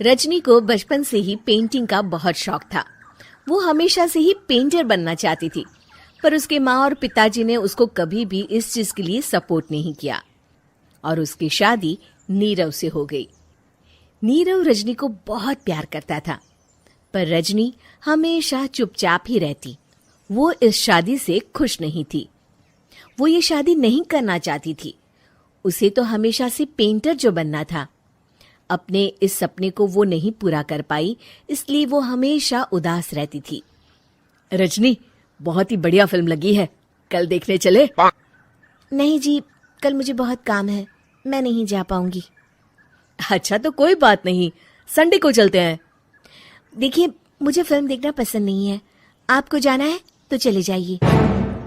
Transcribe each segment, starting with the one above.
रजनी को बचपन से ही पेंटिंग का बहुत शौक था। वो हमेशा से ही पेंटर बनना चाहती थी, पर उसके माँ और पिताजी ने उसको कभी भी इस चीज के लिए सपोर्ट नहीं किया और उसकी शादी नीरव से हो गई। नीरव रजनी को बहुत प्यार करता था, पर रजनी हमेशा चुपचाप ही रहती। वो इस शादी से खुश नहीं थी। वो ये शादी नहीं करना चाहती थी। उसे तो हमेशा से पेंटर जो बनना था। अपने इस सपने को वो नहीं पूरा कर पाई, इसलिए वो हमेशा उदास रहती थी। रजनी, बहुत ही बढ़िया फिल्म लगी है, कल देखने चले? नहीं जी, कल मुझे बहुत काम है, मैं नहीं जा पाऊंगी। अच्छा तो कोई बात नहीं, संडे को चलते हैं। देखिए, मुझे फिल्म देखना पसंद नहीं है। आपको जाना है तो चले जाइए।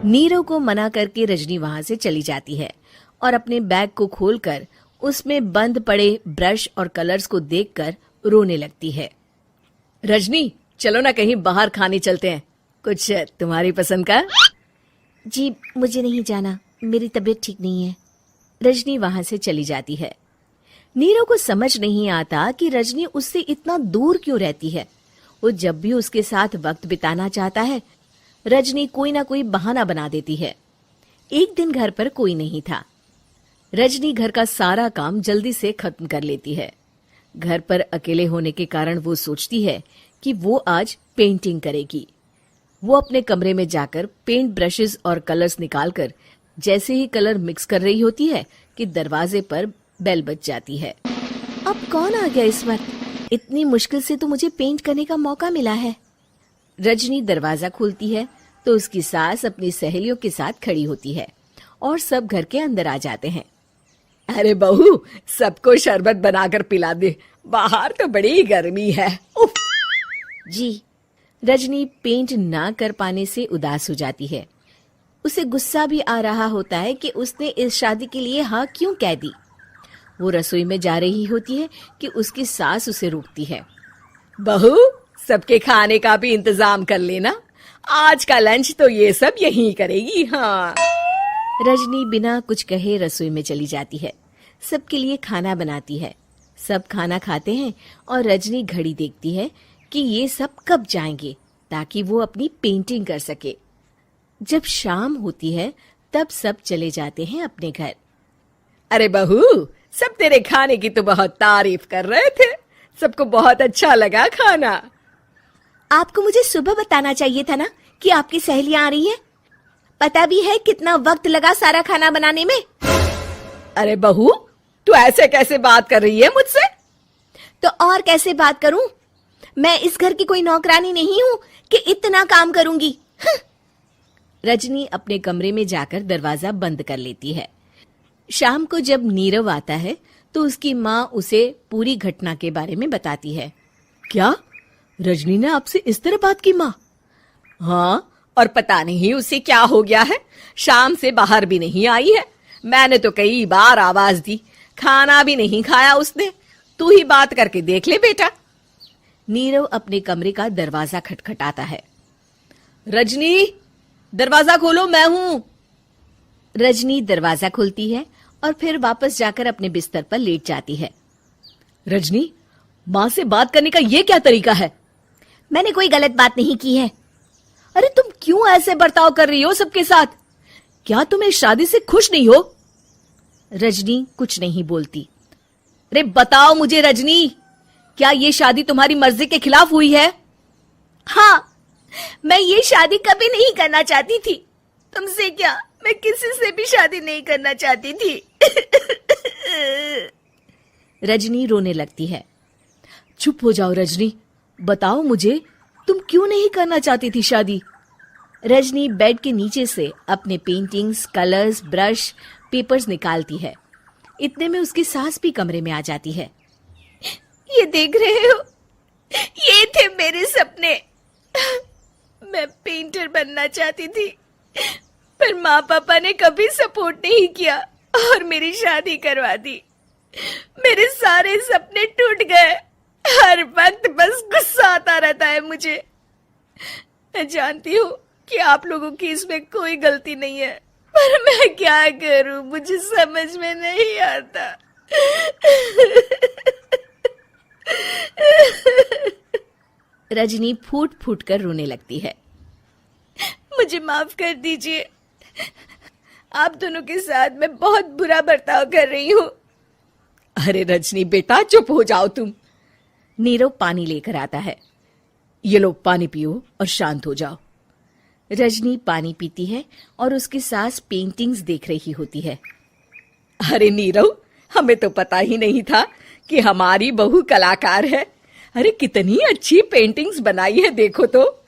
नीरव को मना करके रजनी वहां से चली जाती है और अपने बैग को खोलकर उसमें बंद पड़े ब्रश और कलर्स को देखकर रोने लगती है। रजनी, चलो ना कहीं बाहर खाने चलते हैं, कुछ तुम्हारी पसंद का। जी, मुझे नहीं जाना, मेरी तबीयत ठीक नहीं है। रजनी वहां से चली जाती है। नीरव को समझ नहीं आता कि रजनी उससे इतना दूर क्यों रहती है। वो जब भी उसके साथ वक्त बिताना चाहता है, रजनी कोई ना कोई बहाना बना देती है। एक दिन घर पर कोई नहीं था। रजनी घर का सारा काम जल्दी से खत्म कर लेती है। घर पर अकेले होने के कारण वो सोचती है कि वो आज पेंटिंग करेगी। वो अपने कमरे में जाकर पेंट ब्रशेस और कलर्स निकालकर जैसे ही कलर मिक्स कर रही होती है कि दरवाजे पर बेल बज जाती है। अब कौन आ गया इस वक्त? इतनी मुश्किल से तो मुझे पेंट करने का मौका मिला है। रजनी दरवाजा खोलती है तो उसकी सास अपनी सहेलियों के साथ खड़ी होती है और सब घर के अंदर आ जाते हैं। अरे बहू, सबको शरबत बनाकर पिला दे, बाहर तो बड़ी गर्मी है। उफ। जी। रजनी पेंट ना कर पाने से उदास हो जाती है। उसे गुस्सा भी आ रहा होता है कि उसने इस शादी के लिए हाँ क्यों कह दी। वो रसोई में जा रही होती है कि उसकी सास उसे रोकती है। बहू, सबके खाने का भी इंतजाम कर लेना, आज का लंच तो ये सब यहीं करेगी। हाँ। रजनी बिना कुछ कहे रसोई में चली जाती है। सबके लिए खाना बनाती है। सब खाना खाते हैं और रजनी घड़ी देखती है कि ये सब कब जाएंगे ताकि वो अपनी पेंटिंग कर सके। जब शाम होती है तब सब चले जाते हैं अपने घर। अरे बहू, सब तेरे खाने की तो बहुत तारीफ कर रहे थे, सबको बहुत अच्छा लगा खाना। आपको मुझे सुबह बताना चाहिए था ना कि आपकी सहेलियां आ रही हैं। पता भी है कितना वक्त लगा सारा खाना बनाने में। अरे बहू, तू ऐसे कैसे बात कर रही है मुझसे? तो और कैसे बात करूं? मैं इस घर की कोई नौकरानी नहीं हूं कि इतना काम करूंगी। रजनी अपने कमरे में जाकर दरवाजा बंद कर लेती है। शाम को जब नीरव आता है तो उसकी माँ उसे पूरी घटना के बारे में बताती है। क्या रजनी ने आपसे इस तरह बात की माँ? हाँ, और पता नहीं उसे क्या हो गया है, शाम से बाहर भी नहीं आई है। मैंने तो कई बार आवाज दी, खाना भी नहीं खाया उसने। तू ही बात करके देख ले बेटा। नीरव अपने कमरे का दरवाजा खटखटाता है। रजनी, दरवाजा खोलो, मैं हूं। रजनी दरवाजा खोलती है और फिर वापस जाकर अपने बिस्तर पर लेट जाती है। रजनी, माँ से बात करने का ये क्या तरीका है? मैंने कोई गलत बात नहीं की है। अरे तुम क्यों ऐसे बर्ताव कर रही हो सबके साथ? क्या तुम इस शादी से खुश नहीं हो? रजनी कुछ नहीं बोलती। अरे बताओ मुझे रजनी, क्या ये शादी तुम्हारी मर्जी के खिलाफ हुई है? हाँ, मैं ये शादी कभी नहीं करना चाहती थी। तुमसे क्या, मैं किसी से भी शादी नहीं करना चाहती थी। रजनी रोने लगती है। चुप हो जाओ रजनी, बताओ मुझे, तुम क्यों नहीं करना चाहती थी शादी? रजनी बेड के नीचे से अपने पेंटिंग्स, कलर्स, ब्रश, पेपर्स निकालती है। इतने में उसकी सास भी कमरे में आ जाती है। ये देख रहे हो, ये थे मेरे सपने। मैं पेंटर बनना चाहती थी, पर माँ पापा ने कभी सपोर्ट नहीं किया और मेरी शादी करवा दी। मेरे सारे सपने टूट गए। हर वक्त बस गुस्सा आता रहता है मुझे। मैं जानती हूँ कि आप लोगों की इसमें कोई गलती नहीं है, पर मैं क्या करूं, मुझे समझ में नहीं आता। रजनी फूट फूट कर रोने लगती है। मुझे माफ कर दीजिए, आप दोनों के साथ मैं बहुत बुरा बर्ताव कर रही हूँ। अरे रजनी बेटा चुप हो जाओ तुम। नीरव पानी लेकर आता है। ये लो पानी पियो और शांत हो जाओ। रजनी पानी पीती है और उसकी सास पेंटिंग्स देख रही होती है। अरे नीरव, हमें तो पता ही नहीं था कि हमारी बहू कलाकार है। अरे कितनी अच्छी पेंटिंग्स बनाई है, देखो तो।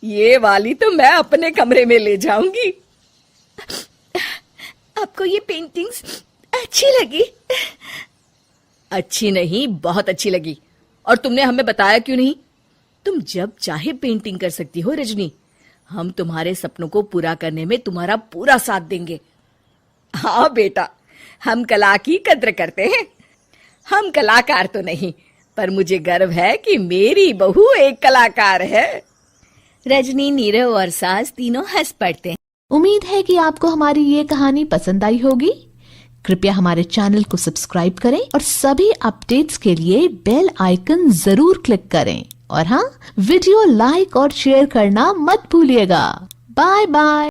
ये वाली तो मैं अपने कमरे में ले जाऊंगी। आपको ये पेंटिंग्स अच्छी लगी? अच्छी नहीं, बहुत अच्छी लगी। और तुमने हमें बताया क्यों नहीं? तुम जब चाहे पेंटिंग कर सकती हो रजनी। हम तुम्हारे सपनों को पूरा करने में तुम्हारा पूरा साथ देंगे। हाँ बेटा, हम कला की कद्र करते हैं। हम कलाकार तो नहीं, पर मुझे गर्व है कि मेरी बहू एक कलाकार है। रजनी, नीरव और सास तीनों हंस पड़ते हैं। उम्मीद है कि आपको हमारी ये कहानी पसंद आई होगी। कृपया हमारे चैनल को सब्सक्राइब करें और सभी अपडेट्स के लिए बेल आइकन जरूर क्लिक करें। और हाँ, वीडियो लाइक और शेयर करना मत भूलिएगा। Bye bye.